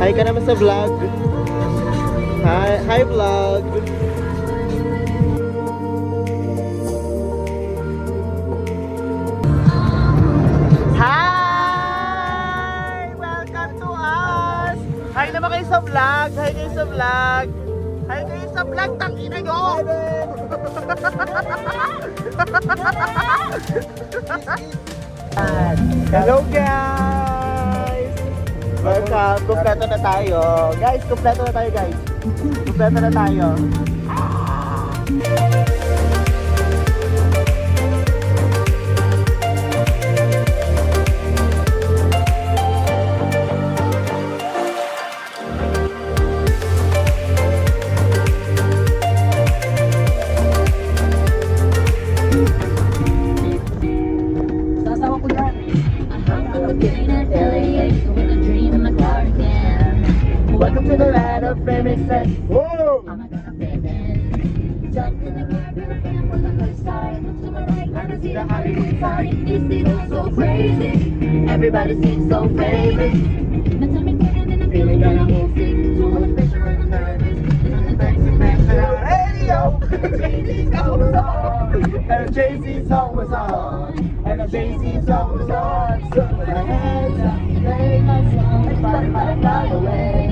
Hi ka naman sa vlog. Hi vlog. Hi! Welcome to us! Hi naman kayo sa vlog! Hi kayo sa vlog! Hi kayo sa vlog! Tangina nyo! Hello guys! Welcome! Kompleto na tayo! Guys, kompleto na tayo guys! Kompleto na tayo! Welcome to the land of remixes. Whoa! I'm not gonna pay them. Jump in the cab in the van for the first time. To my right, I can see the Hollywood sign. This is so crazy. Everybody seems so famous. My tummy turning and I'm feeling that I'm homesick. Too much pressure and I'm nervous. And I'm back to the radio. Jay-Z's song was on. And the Jay-Z song was on. And the Jay-Z song was on. So put my hands up, play my song, and fly away.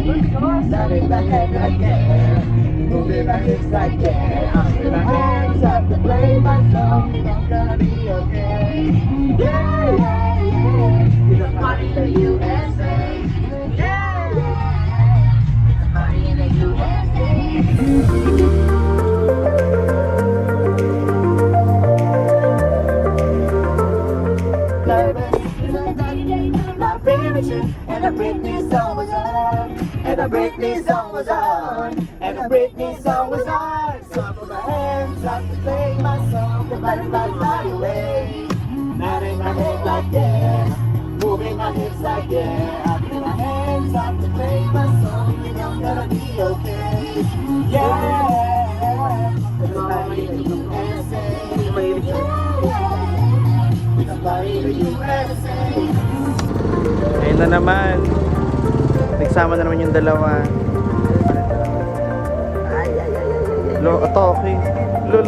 Nodding my head like that, moving my hips like that. I'm with my hands up to play my song, and I'm gonna be okay. Yeah, yeah, yeah. It's a party in the USA. Yeah, yeah. It's a party in the USA. And a Britney song was on, and a Britney song was on, and a Britney song was on. So I put my hands up to play my song, the body fly away. Nodding my head like that, moving my hips like that. I put my hands up to play my song, and I'm gonna be okay. Yeah, it's a party in the USA. Yeah, it's a party in the USA. Ayun na naman. Nagsama na naman yung dalawa. Lo, ito okay. Lo.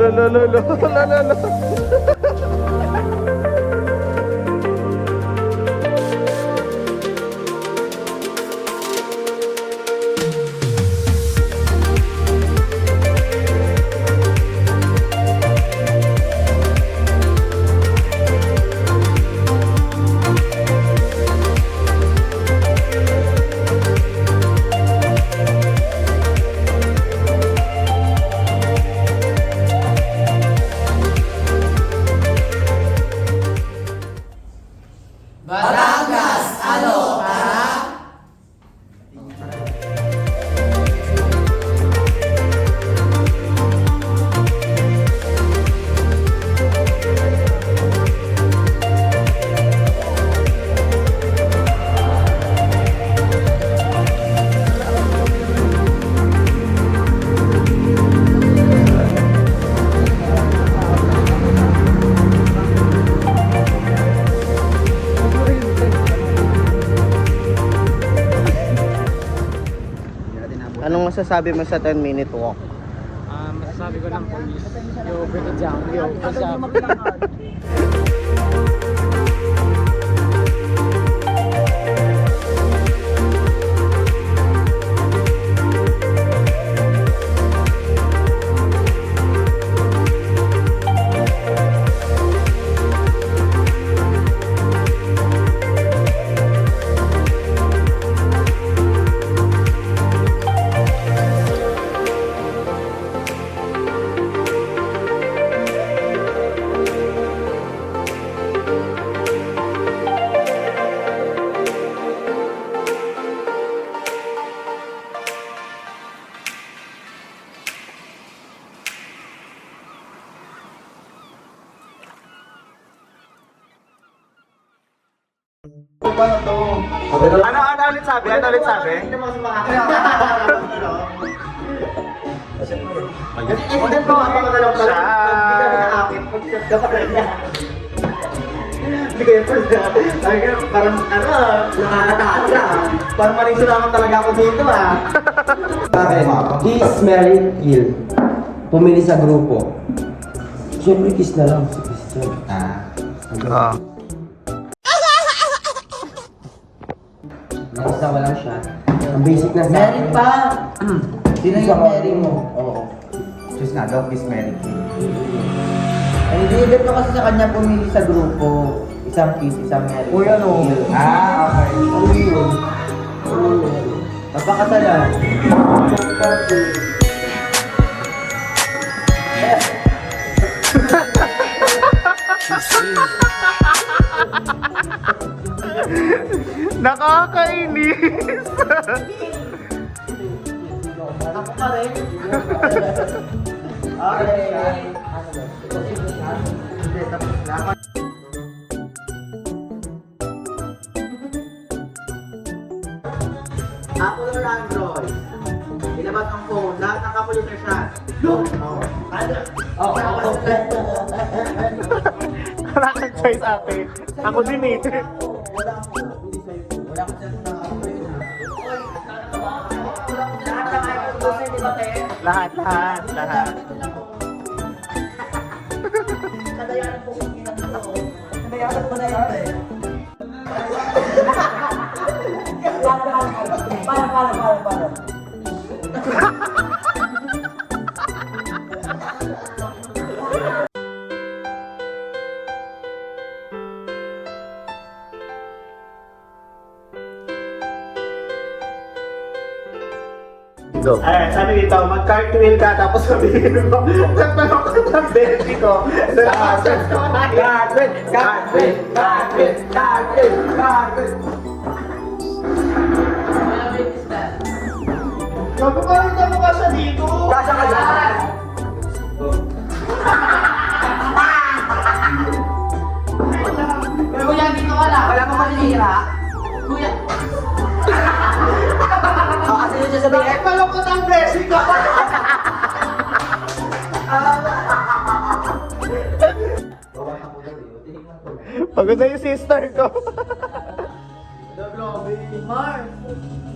Anong masasabi mo sa 10-minute walk? Masasabi ko lang po is, yo, break it down, yo, what's up? Ano ulit sabi? Ano ulit sabi? Hindi ko yun. Sabi ko, parang ano, nakakatakot ah. Parang manisulaman talaga ako dito ah. Bakit? Kiss, marry, kill. Pumili sa grupo. Siyempre kiss na lang si Christian. Oo. Next na walang shot. Ang basic na sa marry pa! Sino yung marry mo? Oo. Choose nga daw, kiss, marry, kill. Ay, hindi ko kasi sa kanya pumili sa grupo. Isang kiss, isang marry. Uy, ano? Kill. Ah, okay. Ano yun? Napakasalan. Nakakainis! Ako pa rin. Okay. Hindi, tapos na. Apple or Android? Ilabas ang phone. Lahat ng computer siya. Look! Oh. Wala kang choice ate. Ako din eh. Wala akong hindi sa'yo. Wala akong cellphone na ako. Lahat ng iPhone ko sa'yo, di ba, te? Lahat. Kadayanan po kung ginagawa ko. Kadayanan ko na yan, eh. Para. Go. Ayan, sabi dito, mag-cartwheel ka tapos sabihin mo, nagtanong ko ng besi ko. Cartwheel. Magpapalit na mukha siya dito. Kasha ka dyan. Kuya, dito ka lang. Wala pa maninira. Kuya. Kasi yun siya sabihin. Bakit malungkot ang besi ko? Pagod na yung sister ko. Mar,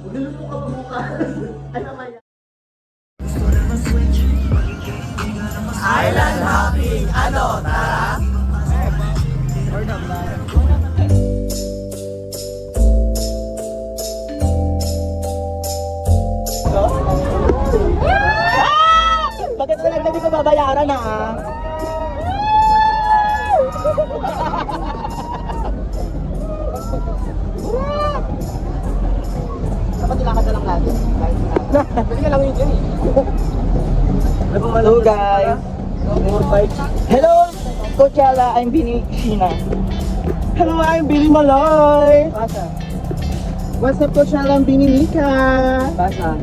ulilos mo ka ba bukas? Ano kaya? Island hopping, ano, tara? Bakit wala hindi ko babayaran ah? Dapat ilakad na lang lagi. Pwede ka lang yun dyan eh. Hello guys! Hello, Coachella, I'm Bini Sheena. Hello, I'm Billy Maloy. Basa. What's up, Coachella? I'm Bini Mika. Basa.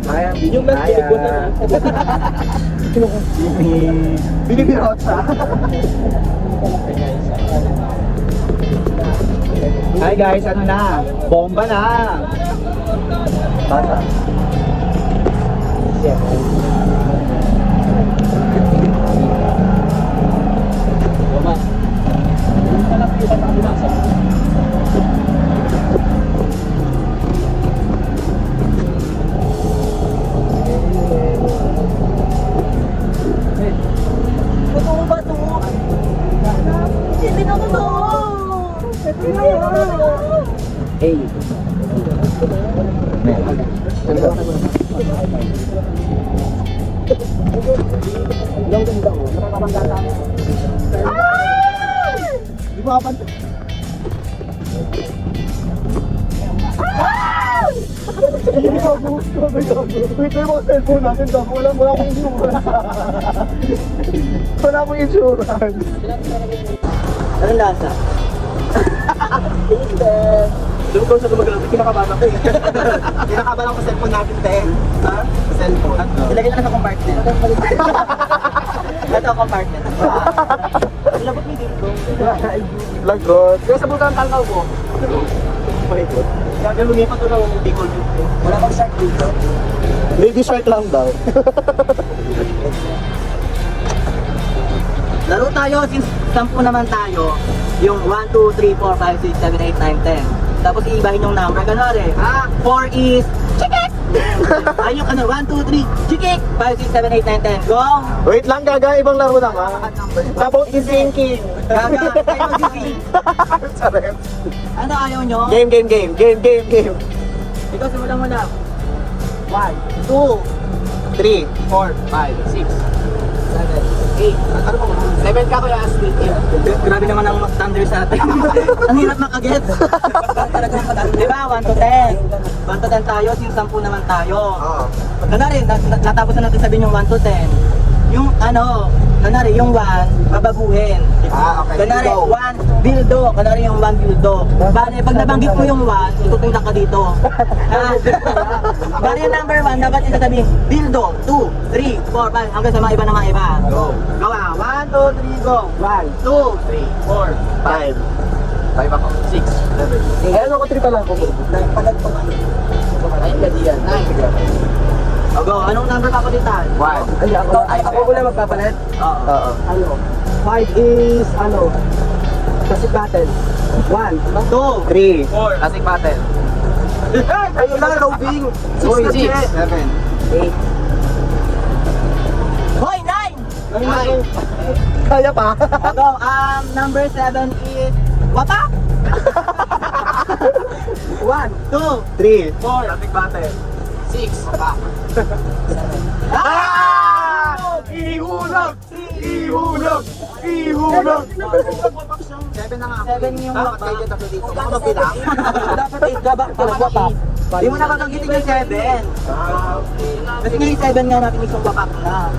Kaya, Yung mas kilig na. Bini Birotsa. Hi guys, ano na? Bomba na! Basa. Totoo ba ito? Hindi na totoo! Hey! Di ba kapan? Wait, may mga cellphone natin daw. Wala akong insurance. Wala akong insurance. Anong lasa? Doon ko sa gumagalaw, kinakabahan ako eh. Kinakabalan ko sa cellphone natin, te. Ha? Sa cellphone. Ilagay lang sa compartment. Ito ang compartment. Labot ni dito. Lagot. Kaya sa butang talkaw ko. Mahigod. Kaya lumipat ko ng Bicol dito. Wala bang shark dito? Lady shark lang daw. Laro tayo, since 10 naman tayo, yung 1, 2, 3, 4, 5, 6, 7, 8, 9, 10. Tapos iibahin yung number, ganari. 4 is chikik! Ay yung ano, 1, 2, 3, chikik! 5, 6, 7, 8, 9, 10. Go! Wait lang, Gaga, ibang laro naman. About is thinking. Gaga, kayo mag-sing. Sorry. Ano ayaw nyo? Game. Ikaw simulan mo na. 1, 2, 3. 4, 5, 6, 7, 8. 7 ka kuya Ashley. Grabe naman ang thunder sa atin. Ang hirap makaget. Diba? 1 to 10. 1 to 10 tayo, since 10 naman tayo. Kunwari, natapos na natin sabihin yung 1 to 10. Yung ano, kunwari yung 1, babaguhin. Okay. Kunwari, 1, dildo. Kunwari yung 1 dildo. Bale, pag nabanggit mo yung 1, tutulak ka dito. Bale, yung number 1, dapat isasabihin, dildo, 2, 3, 4, 5, hanggang sa mga iba na mga iba. Go. Gawa, 1, 2, 3, go. 1, 2, 3, 4, 5 ako. 6, 7, 8. Ano ko 3 pa lang ko? Ay, hindi yan. 9. O, go. Anong number papalitan? 1. Ay, Ako muna magpapalit. Oo. Ano? 5 is ano? Classic battle. 1, 2, 3. Classic battle. Ayun lang, loading. 6, 7. 8. Hoy, 9! 9. Kaya pa? O, go. Number 7 is wapak! 1, 2, 3. 4, Classic battle. 6, wapak. Ihulog! Ihulog! Ihulog! 7 na nga. 7 yung wapak. Ako magbilang? Dapat 8 ka ba? Wapak. Di mo na babanggitin yung 7. Kasi nga yung 7 nga natin isang wapak na.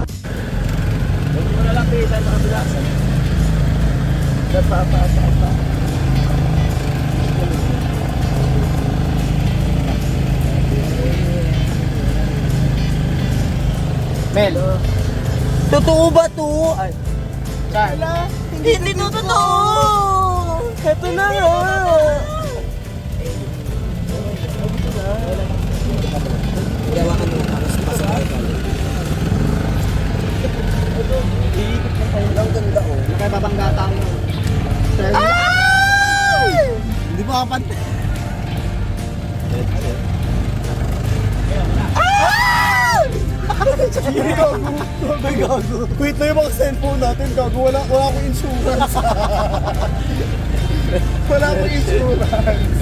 Mel. Totoo ba to? Ay. Char. Hindi totoo! Ito na nga! Nakababangga tayo. Hindi mo kapan. Wait na yung mga cellphone natin, gago. Wala akong insurance. Wala akong insurance.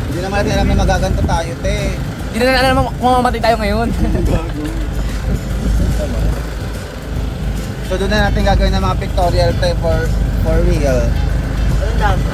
Hindi naman natin alam na magaganto tayo, te. Hindi na alam kung mamamatay tayo ngayon. So doon na natin gagawin ng mga pictorial, te, for real. Anong dasa?